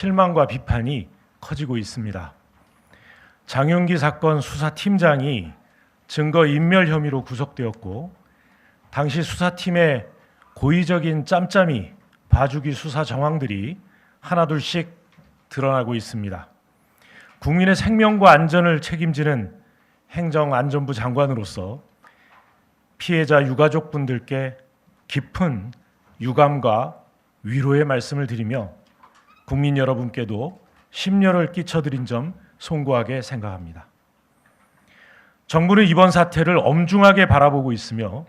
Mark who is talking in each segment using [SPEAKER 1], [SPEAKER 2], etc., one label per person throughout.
[SPEAKER 1] 실망과 비판이 커지고 있습니다. 장윤기 사건 수사팀장이 증거인멸 혐의로 구속되었고 당시 수사팀의 고의적인 짬짬이 봐주기 수사 정황들이 하나둘씩 드러나고 있습니다. 국민의 생명과 안전을 책임지는 행정안전부 장관으로서 피해자 유가족분들께 깊은 유감과 위로의 말씀을 드리며 국민 여러분께도 심려를 끼쳐드린 점 송구하게 생각합니다. 정부는 이번 사태를 엄중하게 바라보고 있으며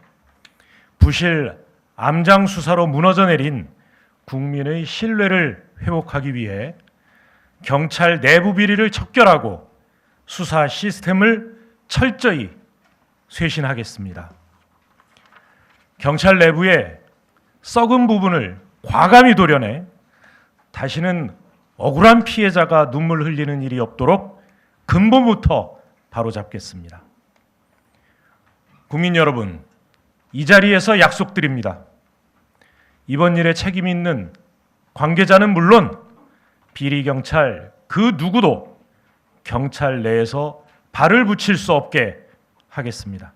[SPEAKER 1] 부실 암장 수사로 무너져 내린 국민의 신뢰를 회복하기 위해 경찰 내부 비리를 척결하고 수사 시스템을 철저히 쇄신하겠습니다. 경찰 내부의 썩은 부분을 과감히 도려내 다시는 억울한 피해자가 눈물 흘리는 일이 없도록 근본부터 바로잡겠습니다. 국민 여러분, 이 자리에서 약속드립니다. 이번 일에 책임 있는 관계자는 물론 비리 경찰 그 누구도 경찰 내에서 발을 붙일 수 없게 하겠습니다.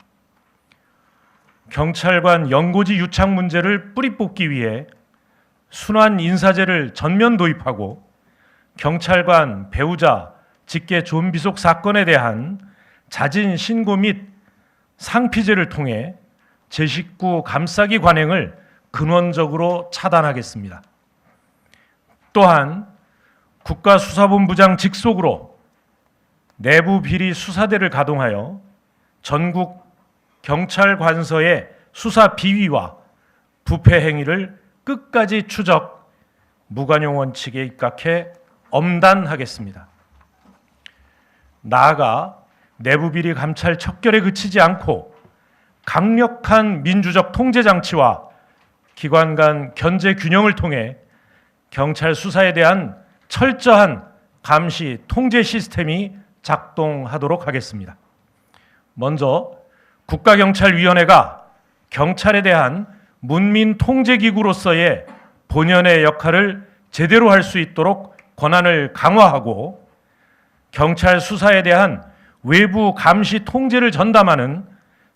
[SPEAKER 1] 경찰관 연고지 유착 문제를 뿌리 뽑기 위해 순환 인사제를 전면 도입하고 경찰관 배우자 직계 존비속 사건에 대한 자진 신고 및 상피제를 통해 제 식구 감싸기 관행을 근원적으로 차단하겠습니다. 또한 국가수사본부장 직속으로 내부 비리 수사대를 가동하여 전국 경찰관서의 수사 비위와 부패 행위를 끝까지 추적, 무관용 원칙에 입각해 엄단하겠습니다. 나아가 내부 비리 감찰 척결에 그치지 않고 강력한 민주적 통제 장치와 기관 간 견제 균형을 통해 경찰 수사에 대한 철저한 감시 통제 시스템이 작동하도록 하겠습니다. 먼저 국가경찰위원회가 경찰에 대한 문민 통제기구로서의 본연의 역할을 제대로 할 수 있도록 권한을 강화하고 경찰 수사에 대한 외부 감시 통제를 전담하는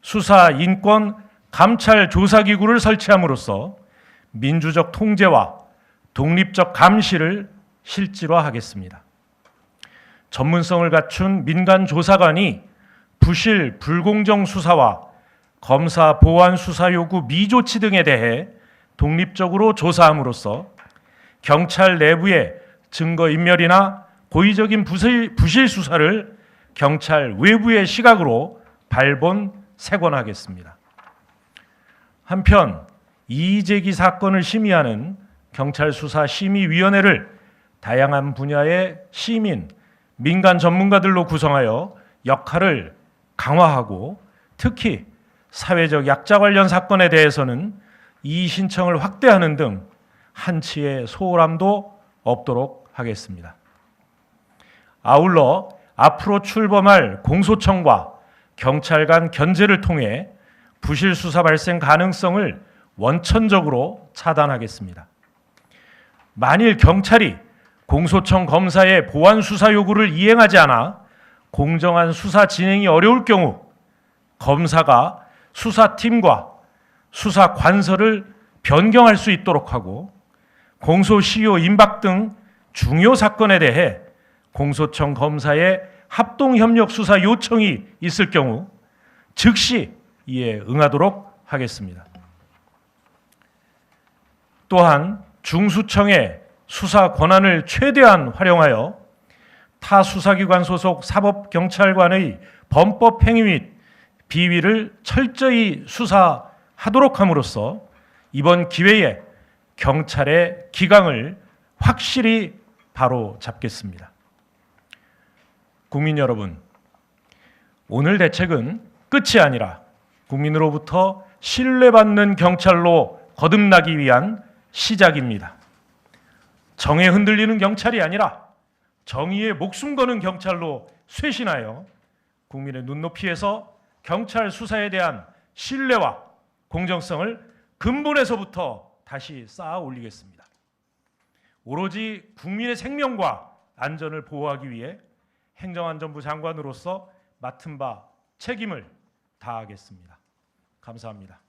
[SPEAKER 1] 수사 인권 감찰 조사기구를 설치함으로써 민주적 통제와 독립적 감시를 실질화하겠습니다. 전문성을 갖춘 민간 조사관이 부실 불공정 수사와 검사 보완 수사 요구 미조치 등에 대해 독립적으로 조사함으로써 경찰 내부의 증거인멸이나 고의적인 부실 수사를 경찰 외부의 시각으로 발본색원하겠습니다. 한편 이의제기 사건을 심의하는 경찰수사심의위원회를 다양한 분야의 시민, 민간 전문가들로 구성하여 역할을 강화하고 특히 사회적 약자 관련 사건에 대해서는 이의 신청을 확대하는 등 한치의 소홀함도 없도록 하겠습니다. 아울러 앞으로 출범할 공소청과 경찰 간 견제를 통해 부실 수사 발생 가능성을 원천적으로 차단하겠습니다. 만일 경찰이 공소청 검사의 보완 수사 요구를 이행하지 않아 공정한 수사 진행이 어려울 경우 검사가 수사팀과 수사 관서를 변경할 수 있도록 하고 공소시효 임박 등 중요 사건에 대해 공소청 검사의 합동협력 수사 요청이 있을 경우 즉시 이에 응하도록 하겠습니다. 또한 중수청의 수사 권한을 최대한 활용하여 타 수사기관 소속 사법경찰관의 범법 행위 및 비위를 철저히 수사하도록 함으로써 이번 기회에 경찰의 기강을 확실히 바로잡겠습니다. 국민 여러분, 오늘 대책은 끝이 아니라 국민으로부터 신뢰받는 경찰로 거듭나기 위한 시작입니다. 정에 흔들리는 경찰이 아니라 정의에 목숨 거는 경찰로 쇄신하여 국민의 눈높이에서 경찰 수사에 대한 신뢰와 공정성을 근본에서부터 다시 쌓아 올리겠습니다. 오로지 국민의 생명과 안전을 보호하기 위해 행정안전부 장관으로서 맡은 바 책임을 다하겠습니다. 감사합니다.